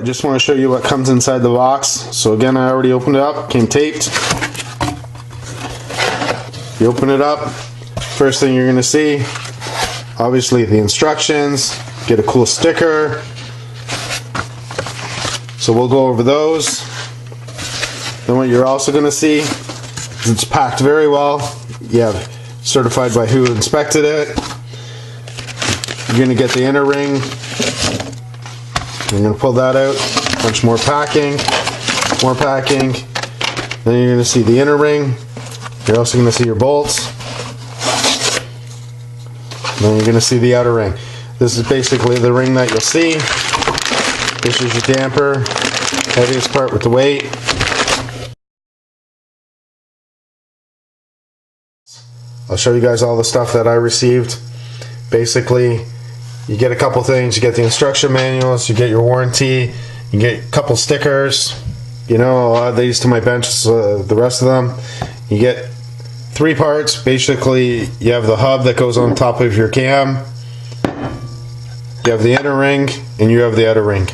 I just want to show you what comes inside the box. So again, I already opened it up, came taped. You open it up, first thing you're going to see, obviously the instructions, get a cool sticker. So we'll go over those. Then what you're also going to see is it's packed very well. You have certified by who inspected it. You're going to get the inner ring. You're going to pull that out. Bunch more packing. More packing. Then you're going to see the inner ring. You're also going to see your bolts. Then you're going to see the outer ring. This is basically the ring that you'll see. This is your damper. Heaviest part with the weight. I'll show you guys all the stuff that I received. Basically, you get a couple things. You get the instruction manuals, you get your warranty, you get a couple stickers. You know, I'll add these to my bench, the rest of them. You get 3 parts. Basically, you have the hub that goes on top of your cam, you have the inner ring, and you have the outer ring.